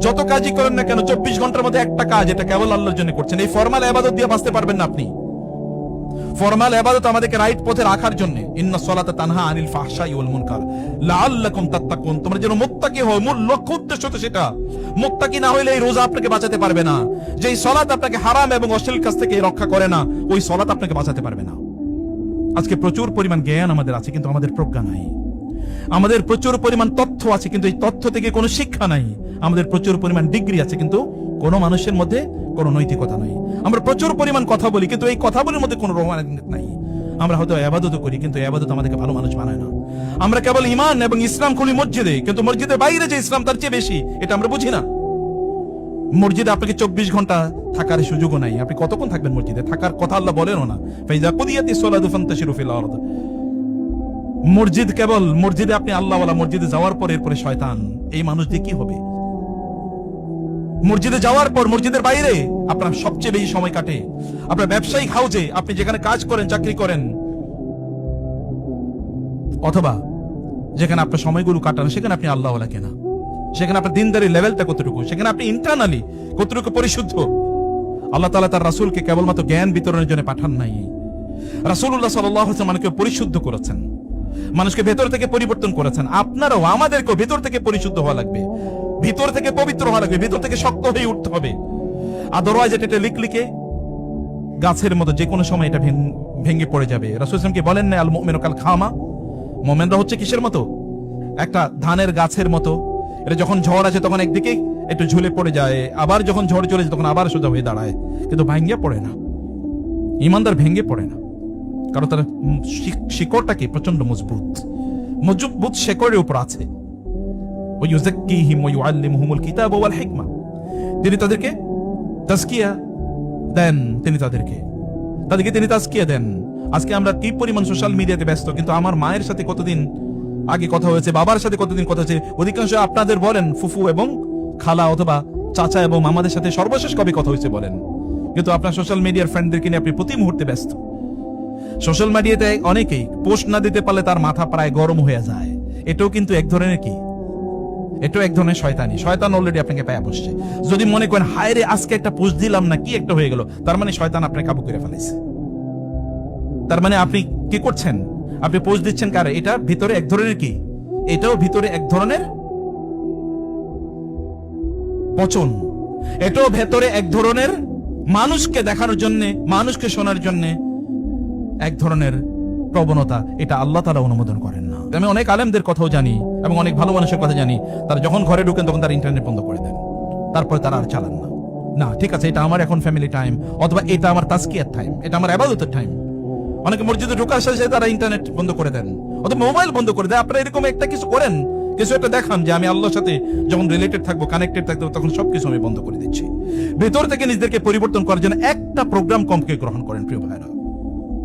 যত কাজই করেন না কেন 24 ঘন্টার মধ্যে একটা কাজ, এটা কেবল আল্লাহর জন্য করছেন। এই ফরমাল ইবাদত দিয়ে বাঁচতে পারবেন না আপনি। ফরমাল ইবাদত আমাদেরকে রাইট পথে রাখার জন্য, ইন্নাস সালাতা তানহা আনিল ফাহশাই ওয়াল মুনকার লাআল্লাকুম তাত্তাকুন, তোমরা যেন মুত্তাকি হও। মূল লক্ষ্য উদ্দেশ্য তো সেটা। মুত্তাকি না হইলে এই রোজা আপনাকে বাঁচাতে পারবে না। যেই সালাত আপনাকে হারাম এবং অশ্লীল কাজ থেকে রক্ষা করে না, ওই সালাত আপনাকে বাঁচাতে পারবে না। আজকে প্রচুর পরিমাণ জ্ঞান আমাদের আছে, কিন্তু আমাদের প্রজ্ঞা নাই। আমাদের প্রচুর পরিমাণ তথ্য আছে, কিন্তু এই তথ্য থেকে কোনো শিক্ষা নাই। আমাদের প্রচুর পরিমাণ ডিগ্রি আছে, কিন্তু কোনো মানুষের মধ্যে কোনো নৈতিকতা নাই। আমরা প্রচুর পরিমাণ কথা বলি, কিন্তু এই কথাগুলোর মধ্যে কোনো রোমানিয়ত নাই। আমরা হয়তো ইবাদত করি, কিন্তু ইবাদত আমাদেরকে ভালো মানুষ বানায় না। আমরা কেবল ঈমান এবং ইসলাম খুলি মসজিদে, কিন্তু মসজিদের বাইরে যে ইসলাম তার চেয়ে বেশি, এটা আমরা বুঝি না। মসজিদে আপনাকে 24 ঘন্টা থাকার সুযোগও নাই। আপনি কতক্ষণ থাকবেন মসজিদে? থাকার কথা আল্লাহ বলেনও না। ফাইজা কুদিয়াতিস সালাতু ফান্তাশিরু ফিল আরদ। মসজিদ কেবল মসজিদে আপনি আল্লাহওয়ালা, মসজিদে যাওয়ার পর এরপরে শয়তান। এই মানুষ দিয়ে কি হবে? মসজিদে যাওয়ার পর মসজিদের বাইরে আপনার সবচেয়ে বেশি সময় কাটে আপনার ব্যবসায়িক হাউজে, আপনি যেখানে কাজ করেন, চাকরি করেন, অথবা যেখানে আপনার সময়গুলো কাটান, সেখানে আপনি আল্লাহওয়ালা কেনা, সেখানে আপনার দিনদারি লেভেলটা কতটুকু, সেখানে আপনি ইন্টারনালি কতটুকু পরিশুদ্ধ। আল্লাহ তাআলা তার রাসূলকে কেবলমাত্র জ্ঞান বিতরণের জন্য পাঠান নাই। রাসূলুল্লাহ সাল্লাল্লাহু আলাইহি ওয়াসাল্লাম মানুষকে পরিশুদ্ধ করেছেন, মানুষকে ভেতর থেকে পরিবর্তন করেছেন। আপনারাও আমাদেরকে ভেতর থেকে পরিশুদ্ধ হওয়া লাগবে, ভিতর থেকে পবিত্র হওয়া লাগবে, ভিতর থেকে শক্ত হয়ে উঠতে হবে। আদরওয়াইজ এটা লিকলিকে গাছের মতো যে কোনো সময় এটা ভেঙে পড়ে যাবে। রাসূল সাল্লাল্লাহু আলাইহি ওয়াসাল্লাম কি বলেন না, আল মুমিনু কাল খামা, মুমিনরা হচ্ছে কিসের মতো? একটা ধানের গাছের মতো। এটা যখন ঝড় আসে তখন একদিকে একটু ঝুলে পড়ে যায়, আবার যখন ঝড় চলে যায় তখন আবার সোজা হয়ে দাঁড়ায়, কিন্তু ভেঙে পড়ে না। ঈমানদার ভেঙে পড়ে না, কারণ তার শিকড়টা কি প্রচন্ড মজবুত। মজবুত শিকড়ের উপর আছে। ওয়ায়ুযাক্কিহিম ওয়া ইউআল্লিমুহুমুল কিতাব ওয়াল হিকমা। তিনি তাদেরকে তাজকিয়া দেন, তিনি তাদেরকে তাজকিয়া দেন। আজকে আমরা কি পরিমাণ সোশ্যাল মিডিয়াতে ব্যস্ত, কিন্তু আমার মায়ের সাথে কতদিন আগে কথা হয়েছে, বাবার সাথে কতদিন কথা হয়েছে। অধিকাংশ আপনাদের বলেন ফুফু এবং খালা অথবা চাচা এবং মামাদের সাথে সর্বশেষ কবে কথা হয়েছে বলেন, কিন্তু আপনার সোশ্যাল মিডিয়ার ফ্রেন্ডদেরকে নিয়ে আপনি প্রতি মুহূর্তে ব্যস্ত। সোশ্যাল মিডিয়াতে অনেকেই পোস্ট না দিতে পারলে তার মাথা প্রায় গরম হয়ে যায়। এটাও কিন্তু এক ধরনের কি, এটাও এক ধরনের শয়তানি। শয়তান অলরেডি আপনাকে পায়া বসছে। যদি মনে করেন হায় রে আজকে একটা পোস্ট দিলাম না, কি একটা হয়ে গেল, তার মানে শয়তান আপনাকে কাবু করে ফেলেছে। তার মানে আপনি কি করছেন? আপনি পোস্ট দিচ্ছেন কারে? এটা ভিতরে এক ধরনের কি, এটাও ভিতরে এক ধরনের পচন। এটাও ভেতরে এক ধরনের মানুষকে দেখানোর জন্য, মানুষকে শোনার জন্য এক ধরনের প্রবণতা। এটা আল্লাহ তাআলা অনুমোদন করেন না। আমি অনেক আলেমদের কথাও জানি এবং অনেক ভালো মানুষের কথা জানি, তারা যখন ঘরে ঢুকেন তখন তারা ইন্টারনেট বন্ধ করে দেন, তারপরে তারা আর চালান না। না, ঠিক আছে, এটা আমার এখন ফ্যামিলি টাইম, অথবা এটা আমার তাজকিয়ার টাইম, এটা আমার ইবাদতের টাইম। অনেকে মসজিদে ঢোকার সাথে সাথে তারা ইন্টারনেট বন্ধ করে দেন, অথবা মোবাইল বন্ধ করে দেয়। আপনারা এরকম একটা কিছু করেন, কিছু একটা দেখান যে আমি আল্লাহর সাথে যখন রিলেটেড থাকবো, কানেক্টেড থাকবো, তখন সবকিছু আমি বন্ধ করে দিচ্ছি। ভেতর থেকে নিজেদেরকে পরিবর্তন করার জন্য একটা প্রোগ্রাম কমকে গ্রহণ করেন। প্রিয় ভাইরা,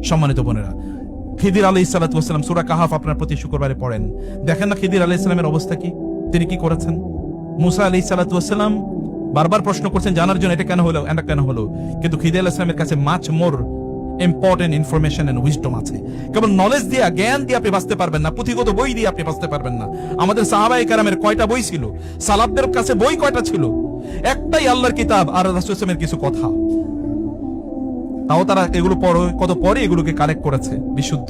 সম্মানিত বোনেরা, খিদির আলাইহিস সালাতু ওয়াস সালাম সূরা কাহাফ আপনার প্রতি শুক্রবারে পড়েন। দেখেন না খিদির আলাইহিস সালামের অবস্থা কি, তিনি কি করেছেন। মুসা আলাইহিস সালাতু ওয়াস সালাম বারবার প্রশ্ন করছেন জানার জন্য, এটা কেন হলো, এটা কেন হলো, কিন্তু খিদির আলাইহিস সালামের কাছে much more important information and wisdom আছে। কেবল নলেজ দিয়ে, জ্ঞান দিয়ে আপনি বাঁচতে পারবেন না, পুঁথিগত বই দিয়ে আপনি বাঁচতে পারবেন না। আমাদের সাহাবায়ে কেরামের কয়টা বই ছিল, সালাফদের কাছে বই কয়টা ছিল? একটাই আল্লাহর কিতাব আর রাসূল সাল্লাল্লাহু আলাইহি ওয়াসাল্লামের কিছু কথা। তাও তারা এগুলো কত পরে এগুলোকে কালেক্ট করেছে বিশুদ্ধ।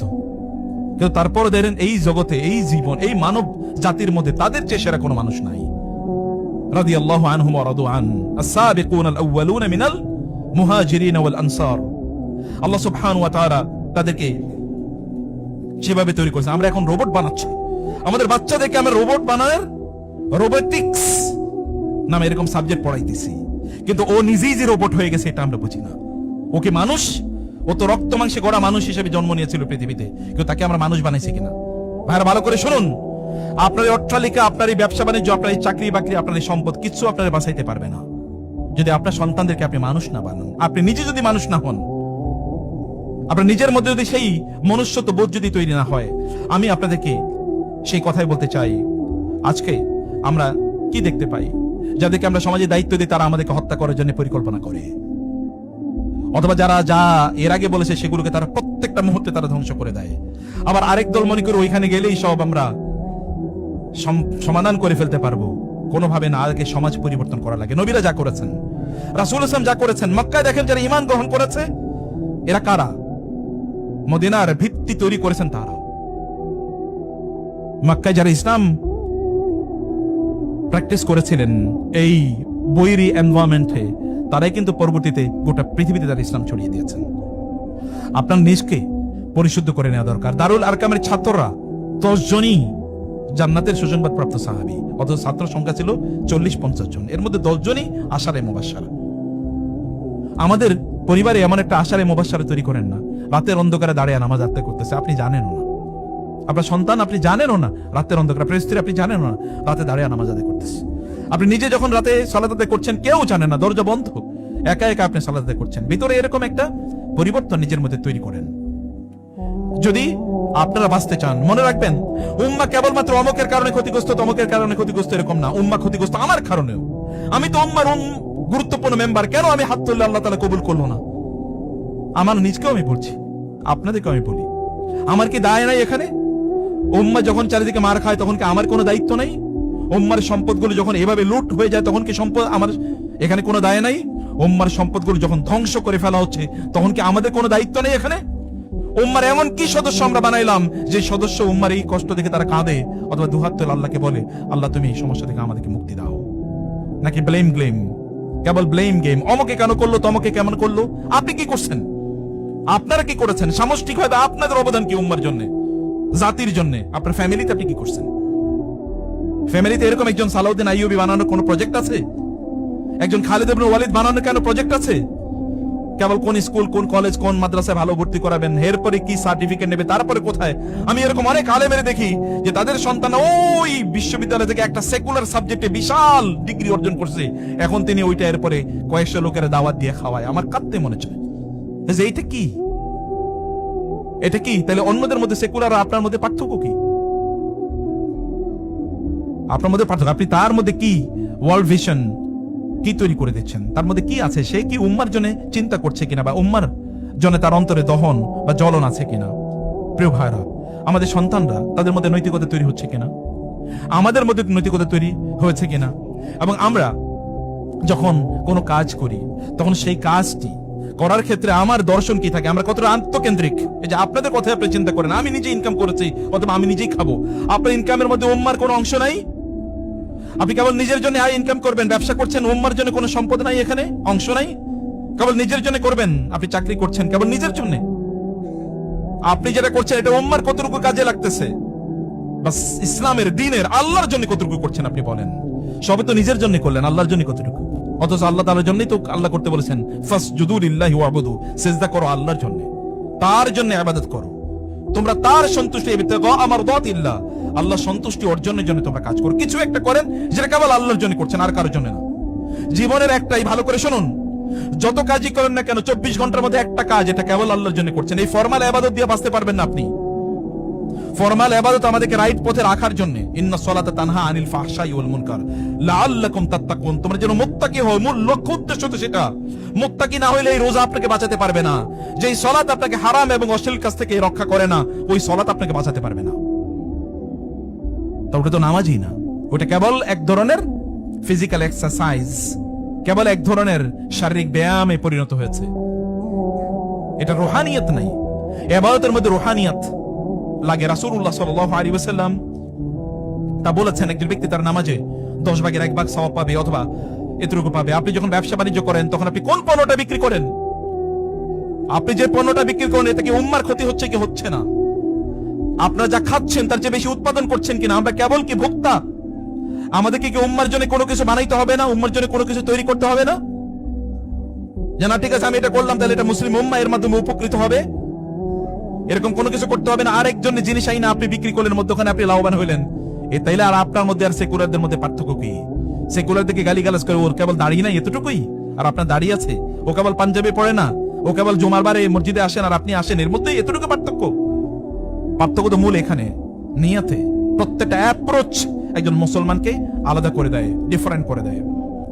কিন্তু তারপরে দেখেন এই জগতে, এই জীবন, এই মানব জাতির মধ্যে তাদের চেয়ে সেরা কোনো মানুষ নাই। রাদিয়াল্লাহু আনহুম ওয়া রাদু আন, আস-সাবিকুনাল আউয়ালুনা মিনাল মুহাজিরিন ওয়াল আনসার। আল্লাহ সুবহানাহু ওয়া তাআলা তাদেরকে সেভাবে তৈরি করেছে। আমরা এখন রোবট বানাচ্ছি, আমাদের বাচ্চাদেরকে আমরা রোবট বানানোর রোবোটিক্স নামে এরকম সাবজেক্ট পড়াইতেছি, কিন্তু ও নিজেই যে রোবট হয়ে গেছে এটা আমরা বুঝি না। ওকে মানুষ, ও তো রক্ত মাংসে গড়া মানুষ হিসেবে জন্ম নিয়েছিল পৃথিবীতে, কিন্তু তাকে আমরা মানুষ বানাইছি কিনা? ভাইরা ভালো করে শুনুন, আপনার অট্টালিকা, আপনার এই ব্যবসা বাণিজ্য, আপনার এই চাকরি বাকরি, আপনার এই সম্পদ কিচ্ছু আপনার বাঁচাইতে পারবে না যদি আপনার সন্তানদেরকে আপনি মানুষ না বানান। আপনি নিজে যদি মানুষ না হন, আপনার নিজের মধ্যে যদি সেই মনুষ্যত্ব বোধ যদি তৈরি না হয়, আমি আপনাদেরকে সেই কথাই বলতে চাই। আজকে আমরা কি দেখতে পাই, যাদেরকে আমরা সমাজে দায়িত্ব দিই তারা আমাদেরকে হত্যা করার জন্য পরিকল্পনা করে, অথবা যারা যা এর আগে বলেছে সেগুলোকে তারা প্রত্যেকটা মুহূর্তে তারা ধ্বংস করে দেয়। আবার আরেক দল মনে করে ওইখানে গেলেই সব আমরা সমাধান করে ফেলতে পারবো। কোনোভাবে না আগে সমাজ পরিবর্তন করা লাগে। নবীরা যা করেছেন, রাসূল ইসলাম যা করেছেন, মক্কায় দেখেন যারা ঈমান গ্রহণ করেছে এরা কারা? মদিনার ভিত্তি তৈরি করেছেন তারা। মক্কায় যারা ইসলাম প্র্যাকটিস করেছিলেন এই বৈরী এনভায়রনমেন্টে, তারাই কিন্তু পরবর্তীতে গোটা পৃথিবীতে তারা ইসলাম ছড়িয়ে দিয়েছেন। আপনার নিজকে পরিশুদ্ধ করে নেওয়া দরকার। দারুল আরকামের ছাত্ররা 10 জনই জান্নাতের সুসংবাদ প্রাপ্ত সাহাবী, অথচ ছাত্র সংখ্যা ছিল 40-50 জন। এর মধ্যে 10 জনই আশারে মুবাশশারা। আমাদের পরিবারে এমন একটা আশারে মুবাশশারা তৈরি করেন না, রাতের অন্ধকারে দাঁড়িয়ে নামাজ আদায় করতেছে, আপনি জানেনও না। আপনার সন্তান আপনি জানেনও না, রাতের অন্ধকারে আপনার স্ত্রী আপনি জানেনও না, রাতে দাঁড়িয়ে নামাজ আদায় করতেছে। আপনি নিজে যখন রাতে সালাত আদায় করছেন কেউ জানে না, দরজা বন্ধ, একা একা আপনি সালাত আদায় করছেন। ভিতরে এরকম একটা পরিবর্তন নিজের মধ্যে তৈরি করেন। যদি আপনারা বাঁচতে চান, মনে রাখবেন উম্মাহ কেবলমাত্র অমুকের কারণে ক্ষতিগ্রস্ত, তমুকের কারণে ক্ষতিগ্রস্ত এরকম না। উম্মাহ ক্ষতিগ্রস্ত আমার কারণেও। আমি তো উম্মার গুরুত্বপূর্ণ মেম্বার, কেন আমি হাত তুললে আল্লাহ তাআলা কবুল করলো না? আমার নিজকেও আমি বলছি, আপনাদেরকেও আমি বলি, আমার কি দায় নাই এখানে? উম্মাহ যখন চারিদিকে মার খায় তখন কি আমার কোনো দায়িত্ব নাই? উম্মার সম্পদগুলো যখন এভাবে লুট হয়ে যায় তখন কি সম্পদ আমার এখানে কোনো দায় নাই? উম্মার সম্পদগুলো যখন ধ্বংস করে ফেলা হচ্ছে তখন কি আমাদের কোনো দায়িত্ব নেই এখানে? উম্মার এমন কি সদস্য আমরা বানাইলাম যে সদস্য উম্মার এই কষ্ট দেখে তারা কাঁদে অথবা দুহাত তুলে আল্লাহকে বলে, আল্লাহ তুমি এই সমস্যা থেকে আমাদেরকে মুক্তি দাও? নাকি ব্লেম গেম, কেবল ব্লেম গেম, অমকে কেন করলো, তমকে কেমন করলো? আপনি কি করছেন? আপনারা কি করেছেন? সামষ্টিকভাবে আপনাদের অবদান কি উম্মার জন্য, জাতির জন্য? আপনার ফ্যামিলিতে আপনি কি করছেন? ফ্যামিলিতে এরকম একজন সালাউদ্দিন আইয়ুবী বানানোর কোনো প্রজেক্ট আছে? একজন খালিদ ইবনে ওয়ালিদ বানানোর কেন প্রজেক্ট আছে? কেবল কোন স্কুল, কোন কলেজ, কোন মাদ্রাসায় ভালো ভর্তি করাবেন, এরপরে কি সার্টিফিকেট নেবে, তারপরে কোথায়? আমি এরকম অনেক আলেমের দেখি যে তাদের সন্তান ওই বিশ্ববিদ্যালয় থেকে একটা সেকুলার সাবজেক্টে বিশাল ডিগ্রি অর্জন করছে, এখন তিনি ওইটা এরপরে কয়েকশো লোকের দাওয়াত দিয়ে খাওয়ায়। আমার কাঁদতে মনে চায় যে এইটা কি, এটা কি? তাহলে অন্যদের মধ্যে সেকুলার আর আপনার মধ্যে পার্থক্য কি? আপনার মধ্যে পার্থক্য, আপনি তার মধ্যে কি ওয়ার্ল্ড ভিশন কি তৈরি করে দিচ্ছেন? তার মধ্যে কি আছে? সে কি উম্মার জন্য চিন্তা করছে কিনা, বা উম্মার জন্য তার অন্তরে দহন বা জ্বলন আছে কিনা? প্রিয় ভাইরা, আমাদের সন্তানরা তাদের মধ্যে নৈতিকতা তৈরি হচ্ছে কিনা, আমাদের মধ্যে নৈতিকতা তৈরি হয়েছে কিনা? এবং আমরা যখন কোনো কাজ করি তখন সেই কাজটি করার ক্ষেত্রে আমার দর্শন কি থাকে? আমরা কতটা আত্মকেন্দ্রিক? এই যে আপনাদের কথায় আপনি চিন্তা করেন, আমি নিজে ইনকাম করেছি অথবা আমি নিজেই খাবো, আপনার ইনকামের মধ্যে উম্মার কোনো অংশ নাই? আপনি কেবল নিজের জন্য আয় ইনকাম করবেন, ব্যবসা করছেন, উম্মার জন্য কোনো সম্পদ নাই, এখানে অংশ নাই, কেবল নিজের জন্য করবেন। আপনি চাকরি করছেন কেবল নিজের জন্য, আপনি যেটা করছেন এটা উম্মার কতটুকু কাজে লাগতেছে? বাস ইসলামের, দ্বীনের, আল্লাহর জন্য কতটুকু করছেন আপনি বলেন? সবে তো নিজের জন্য করলেন, আল্লাহর জন্য কতটুকু? অথচ আল্লাহ তাআলার জন্যই তো আল্লাহ করতে বলেছেন, ফাসজুদু লিল্লাহি ওয়াবুদু, সিজদা করো আল্লাহর জন্য, তার জন্য ইবাদত করো, তোমরা তার সন্তুষ্টি, ইবতিগা মারদাতিল্লাহ, আল্লাহ সন্তুষ্টি অর্জনের জন্য তোমরা কাজ করো। কিছু একটা করেন যেটা কেবল আল্লাহর জন্য করছেন, আর কারোর জন্য না। জীবনের একটাই, ভালো করে শুনুন, যত কাজই করেন না কেন 24 ঘন্টার মধ্যে একটা কাজ, এটা কেবল আল্লাহর জন্য করছেন। এই ফরমাল ইবাদত দিয়ে বাঁচতে পারবেন না আপনি। ফরমাল ইবাদত আমাদেরকে রাইট পথে রাখার জন্য, ইন্নাস সালাতা তানহা আনিল ফাহশাই ওয়াল মুনকার লাআল্লাকুম তাত্তাকুন, তোমরা যেন মুত্তাকি হও। মূল লক্ষ্য উদ্দেশ্য তো সেটা। মুত্তাকি না হইলে এই রোজা আপনাকে বাঁচাতে পারবে না। যেই সালাত আপনাকে হারাম এবং অশ্লীল কাজ থেকে রক্ষা করে না, ওই সালাত আপনাকে বাঁচাতে পারবে না। তা ওটা তো নামাজই না, ওটা কেবল এক ধরনের ফিজিক্যাল এক্সারসাইজ, কেবল এক ধরনের শারীরিক ব্যায়ামে পরিণত হয়েছে। এটা রুহানিয়ত নাই। ইবাদতের মধ্যে রুহানিয়ত লাগে। রাসূলুল্লাহ সাল্লাল্লাহু আলাইহি ওয়াসাল্লাম তা বলেছেন, একজন ব্যক্তি তার নামাজে 10 ভাগের 1 ভাগ সওয়াব পাবে অথবা এতটুকু পাবে। আপনি যখন ব্যবসা বাণিজ্য করেন তখন আপনি কোন পণ্যটা বিক্রি করেন? আপনি যে পণ্যটা বিক্রি করেন এতে কি উম্মার ক্ষতি হচ্ছে কি হচ্ছে না? আপনারা যা খাচ্ছেন তার চেয়ে বেশি উৎপাদন করছেন কিনা? আমরা কেবল কি ভোক্তা? আমাদেরকে কি উম্মার জন্য কোনো কিছু বানাইতে হবে না? উম্মার জন্য কোনো কিছু তৈরি করতে হবে না? জানা ঠিক আছে, আমি এটা করলাম তাহলে এটা মুসলিম উম্মাহ এর মাধ্যমে উপকৃত হবে, এরকম কোনো কিছু করতে হবে না। আরেকজন জিনিস আইনা আপনি বিক্রি করলেন, মধ্যখানে আপনি লাভবান হইলেন। এ তাইলে আর আপনার মধ্যে আর সেকুলারদের মধ্যে পার্থক্য কি? সেকুলারদেরকে গালিগালাজ করে ওর কেবল দাঁড়িয়ে নাই এতটুকুই, আর আপনার দাঁড়িয়ে আছে। ও কেবল পাঞ্জাবি পড়ে না, ও কেবল জুমার বারে মসজিদে আসেন আর আপনি আসেন, এর মধ্যে এতটুকু পার্থক্য। পার্থক্য তো মূল এখানে নিয়তে। প্রত্যেকটা অ্যাপ্রোচ একজন মুসলমানকে আলাদা করে দেয়, ডিফারেন্ট করে দেয়।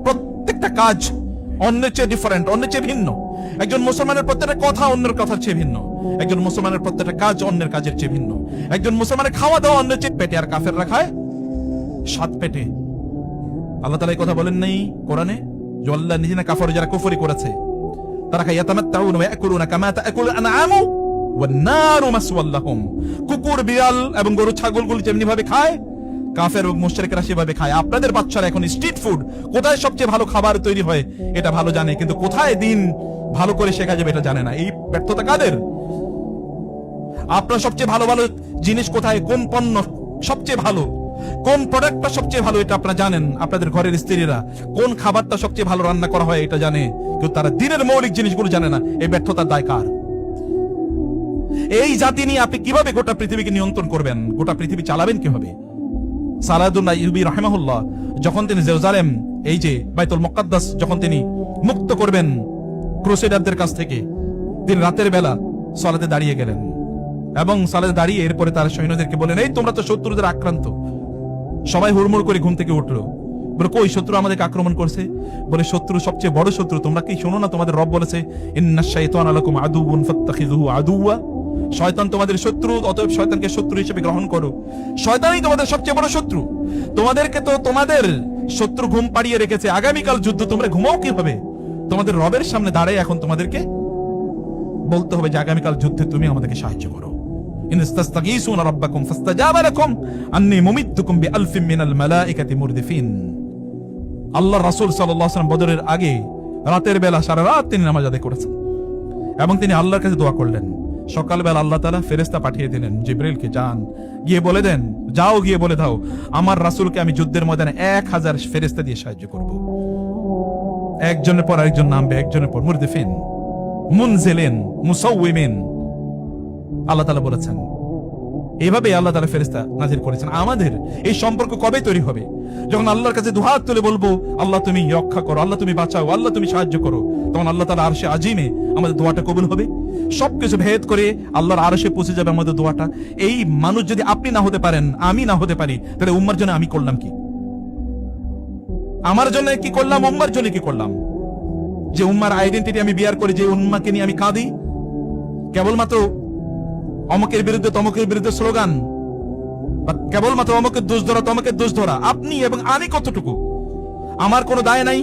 প্রত্যেকটা কাজ অন্যের চেয়ে ডিফারেন্ট, অন্যের চেয়ে ভিন্ন। একজন মুসলমানের প্রত্যেকটা কথা অন্যের কথার চেয়ে ভিন্ন। একজন মুসলমানের প্রত্যেকটা কাজ অন্যের কাজের চেয়ে ভিন্ন। একজন মুসলমানের খাওয়া দাওয়া অন্যের চেয়ে, পেটে আর কাফের রাখায় 7 পেটে আল্লাহ তাআলা এই কথা বলেন নাই কোরআনে? জল্লা নিজেনা কাফর, যারা কুফরি করেছে তারা খায় ইয়াতামাত্তাউনা ওয়া ইয়াকুলুনা কামা তাকুলুল আনআমু ওয়ান নারু মাসওয়াল লাহুম। কুকুর, বিড়াল এবং গরু ছাগলগুলো যেমনি ভাবে খায়, কাফের এবং মুশরিকরা সেভাবে খায়। আপনাদের বাচ্চারা এখন স্ট্রিট ফুড, কোথায় সবচেয়ে ভালো খাবার তৈরি হয় এটা ভালো জানে, কিন্তু কোথায় দিন ভালো করে শেখা যাবে এটা জানে না। এই ব্যর্থতা কাদের? আপনার সবচেয়ে ভালো ভালো জিনিস কোথায়, কোন পণ্য সবচেয়ে ভালো, কোন প্রোডাক্টটা সবচেয়ে ভালো এটা আপনারা জানেন। আপনাদের ঘরের স্ত্রীরা কোন খাবারটা সবচেয়ে ভালো রান্না করা হয় এটা জানে, কিন্তু তারা দিনের মৌলিক জিনিসগুলো জানে না। এই ব্যর্থতার দায় কার? এই জাতি নিয়ে আপনি কিভাবে গোটা পৃথিবীকে নিয়ন্ত্রণ করবেন? গোটা পৃথিবী চালাবেন কিভাবে? সালাদুন আইয়ুবী রাহিমাহুল্লাহ যখন তিনি জেরুজালেম, এই যে বাইতুল মুকাদ্দাস যখন তিনি মুক্ত করবেন ক্রুসেডারদের কাছ থেকে, তিনি রাতের বেলা সালাতে দাঁড়িয়ে গেলেন এবং সালাতে দাঁড়িয়ে এরপরে তার সৈন্যদেরকে বলেন, এই তোমরা তো শত্রুদের আক্রান্ত। সবাই হুড়মুড় করে ঘুম থেকে উঠলো, বলে কই শত্রু আমাদেরকে আক্রমণ করছে? বলে শত্রু, সবচেয়ে বড় শত্রু তোমরা কি শোনো না? তোমাদের রব বলেছে ইন্নাশ শাইতানা লাকুম আদুউন ফাত্তাখিযুহু আদুওয়া, শয়তান তোমাদের শত্রু, অতএব শয়তানকে শত্রু হিসেবে গ্রহণ করো। শয়তানই তোমাদের সবচেয়ে বড় শত্রু। তোমাদেরকে তো তোমাদের শত্রু ঘুম পাড়িয়ে রেখেছে, আগামীকাল যুদ্ধ, তোমরা ঘুমাও কিভাবে? তোমাদের রবের সামনে দাঁড়ায় এখন তোমাদেরকে বলতে হবে যে আগামীকাল যুদ্ধে তুমি আমাদেরকে সাহায্য করো। ইনস্তাস্তাগীসুনা রাব্বাকুম ফাস্তাজাবা লাকুম আন্নী মুমিদ্দুকুম বিআলফিন মিনাল মালাইকাতি মুরদিফিন। আল্লাহর রাসূল সাল্লাল্লাহু আলাইহি ওয়াসাল্লাম বদরের আগে রাতের বেলা সারা রাত তিনি নামাজ আদায় করেছেন এবং তিনি আল্লাহর কাছে দোয়া করলেন। সকালবেলা আল্লাহ তাআলা ফেরেশতা পাঠিয়ে দিলেন জিবরিলকে, যান গিয়ে বলে দেন, যাও গিয়ে বলে দাও আমার রাসূলকে আমি যুদ্ধের ময়দানে 1000 ফেরেশতা দিয়ে সাহায্য করব। একজনের পর আরেকজন নামবে, একজনের পর মুরদিফিন, মুনজিলিন, মুসাউউমিন, আল্লাহ তাআলা বলেছেন। এইভাবে আল্লাহ তাআলা ফেরেশতা নাজিল করেছেন। আমাদের এই সম্পর্ক কবে তৈরি হবে? যখন আল্লাহর কাছে দুহাত তুলে বলবো, আল্লাহ তুমি রক্ষা করো, আল্লাহ তুমি বাঁচাও, আল্লাহ তুমি সাহায্য করো, তখন আল্লাহ তাআলা আরশে আজিমে আমাদের দোয়াটা কবুল হবে। সবকিছু ভেদ করে আল্লাহর আরশে পৌঁছে যাবে আমাদের দোয়াটা। এই মানুষ যদি আপনি না হতে পারেন, আমি না হতে পারি, তাহলে উম্মার জন্য আমি করলাম কি? আমার জন্য কি করলাম, উম্মার জন্য কি করলাম? যে উম্মার আইডেন্টিটি আমি বিয়ার করি, যে উম্মাকে নিয়ে আমি কাঁদি, কেবলমাত্র অমকের বিরুদ্ধে তমকের বিরুদ্ধে স্লোগান, বা কেবলমাত্র অমকের দোষ ধরা তমকের দোষ ধরা, আপনি এবং আমি কতটুকু? আমার কোনো দায় নাই,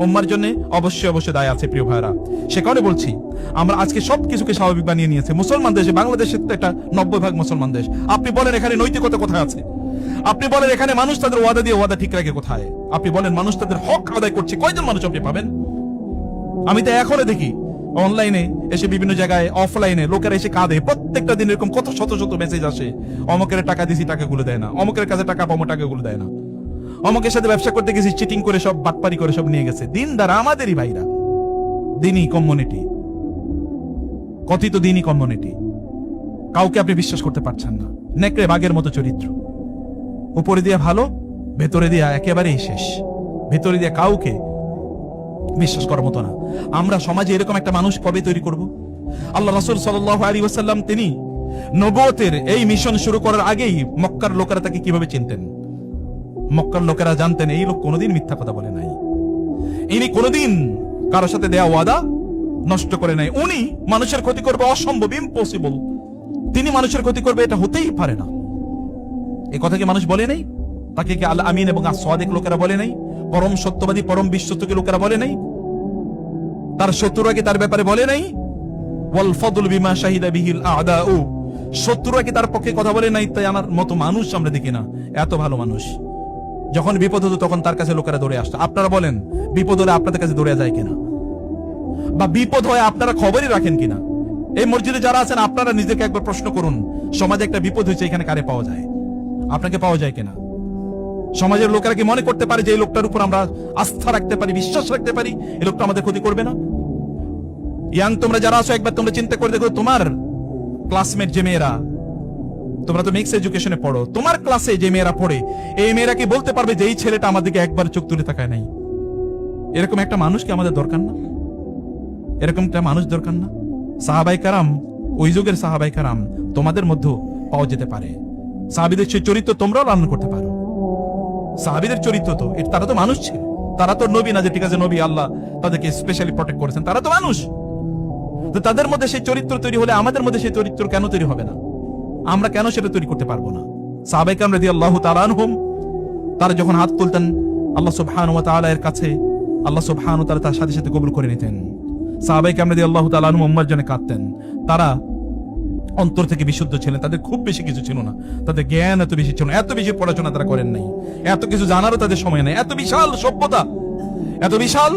উম্মার জন্য অবশ্যই অবশ্যই দায় আছে। প্রিয় ভাইরা, সে কারণে বলছি আমরা আজকে সবকিছুকে স্বাভাবিক বানিয়ে নিয়েছে। মুসলমান দেশে, বাংলাদেশের তো একটা 90% মুসলমান দেশ। আপনি বলেন এখানে নৈতিকতা কোথায় আছে? আপনি বলেন এখানে মানুষ তাদের ওয়াদা দিয়ে ওয়াদা ঠিক রাখে কোথায়? আপনি বলেন মানুষ তাদের হক আদায় করছে, কয়জন মানুষ আপনি পাবেন? আমি তো এখনো দেখি অনলাইনে এসে বিভিন্ন জায়গায়, অফলাইনে লোকেরা এসে কাঁদে। প্রত্যেকটা দিন এরকম কত শত শত মেসেজ আসে, অমকের টাকা দিছি টাকাগুলো দেয় না, অমকের কাছে টাকা পাবো টাকাগুলো দেয় না, অমকের সাথে ব্যবসা করতে গেছি চিটিং করে সব বাটপারি করে সব নিয়ে গেছে। দিনদার আমাদেরই ভাইরা, দিনই কমিউনিটি, কথিত দিনই কমিউনিটি, কাউকে আপনি বিশ্বাস করতে পারছেন না। নেকড়ে বাঘের মতো চরিত্র, উপরে দিয়ে ভালো, ভেতরে দিয়ে একেবারেই শেষ, ভেতরে দিয়ে কাউকে বিশ্বাস করার মতো না। আমরা সমাজে এরকম একটা মানুষ কবে তৈরি করব? আল্লাহ রাসূল সাল্লাল্লাহু আলাইহি ওয়াসাল্লাম তিনি নবুয়তের এই মিশন শুরু করার আগেই মক্কার লোকেরা তাকে কিভাবে চিনতেন? মক্কার লোকেরা জানতেন এই লোক কোনোদিন মিথ্যা কথা বলে নাই, ইনি কোনোদিন কারোর সাথে দেয়া ওয়াদা নষ্ট করে নাই, উনি মানুষের ক্ষতি করবে অসম্ভব, ইম্পসিবল, তিনি মানুষের ক্ষতি করবে এটা হতেই পারে না। এই কথা কি মানুষ বলে নাই? তাকে কি আল আমিন এবং আস-সাদিক লোকেরা বলে নাই? পরম সত্যবাদী পরম বিশ্বস্তকে লোকেরা বলে নাই? তার শত্রুরা কি তার ব্যাপারে বলে নাই? ওয়াল ফাদল বিমা শাহিদা বিহিল আ'দাউ, শত্রুরা কি তার পক্ষে কথা বলে নাই? তাই আমার মতো মানুষ আমরা দেখি না, এত ভালো মানুষ। যখন বিপদ হতো তখন তার কাছে লোকেরা দৌড়ে আসতো। আপনারা বলেন বিপদ হলে আপনাদের কাছে দৌড়ে যায় কিনা? বা বিপদ হয় আপনারা খবরই রাখেন কিনা? এই মসজিদে যারা আছেন আপনারা নিজেকে একবার প্রশ্ন করুন, সমাজে একটা বিপদ হয়েছে, এখানে কারে পাওয়া যায়? আপনাকে পাওয়া যায় কিনা? সমাজের লোকেরা কি মনে করতে পারে যে এই লোকটার উপর আমরা আস্থা রাখতে পারি, বিশ্বাস রাখতে পারি, এই লোকটা আমাদের ক্ষতি করবে না? ইয়াং তোমরা যারা আছো একবার তোমরা চিন্তা করে দেখো, তোমার ক্লাসমেট যে মেয়েরা, তোমরা তো মিক্স এডুকেশনে পড়ো, তোমার ক্লাসে যে মেয়েরা পড়ে, এই মেয়েরা কি বলতে পারবে যে এই ছেলেটা আমাদেরকে একবার চোখ তুলে তাকায় নাই? এরকম একটা মানুষ কি আমাদের দরকার না? এরকম একটা মানুষ দরকার না? সাহাবায়ে কেরাম, ওই যুগের সাহাবায়ে কেরাম তোমাদের মধ্যে পাওয়া যেতে পারে। সাহাবীদের সেই চরিত্র তোমরাও লালন করতে পারো। সাহাবীদের চরিত্র তো তারা তো মানুষ ছিল, তারা তো নবী না যে ঠিক আছে নবী আল্লাহ তাদেরকে স্পেশালি প্রটেক্ট করেছেন, তারা তো মানুষ। তো তাদের মধ্যে সেই চরিত্র তৈরি হলে আমাদের মধ্যে সেই চরিত্র কেন তৈরি হবে না? আমরা কেন সেটা তৈরি করতে পারবো না? সাহাবায়ে কেরাম রাদিয়াল্লাহু তাআলা আনহুম তারা যখন হাত তুলতেন আল্লাহ সুবহানাহু ওয়া তাআলা এর কাছে আল্লাহ সুবহানাহু ওয়া তাআলা তার সাথে সাথে কবুল করে নিতেন। সাহাবায়ে কেরাম রাদিয়াল্লাহু তাআলা আনহুম উম্মাহর জন্য কাঁদতেন। তারা অন্তর থেকে বিশুদ্ধ ছিলেন, তাদের খুব বেশি কিছু ছিল না, তাদের জ্ঞান এত বেশি ছিল না, এত বেশি পড়াশোনা তারা করেন নাই, এত কিছু জানারও তাদের সময় নেই, এত বিশাল সভ্যতা, এত বিশাল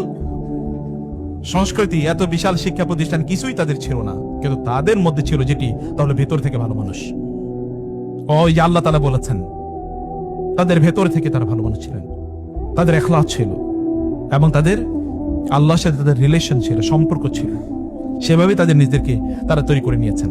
সংস্কৃতি, এত বিশাল শিক্ষা প্রতিষ্ঠান কিছুই তাদের ছিল না, কিন্তু তাদের মধ্যে ছিল যেটি, তাহলে ভেতর থেকে ভালো মানুষ। ওই যে আল্লাহ তাআলা বলেছেন তাদের ভেতর থেকে তারা ভালো মানুষ ছিলেন, তাদের ইখলাস ছিল এবং তাদের আল্লাহর সাথে তাদের রিলেশন ছিল, সম্পর্ক ছিল, সেভাবে তাদের নিজেদেরকে তারা তৈরি করে নিয়েছেন।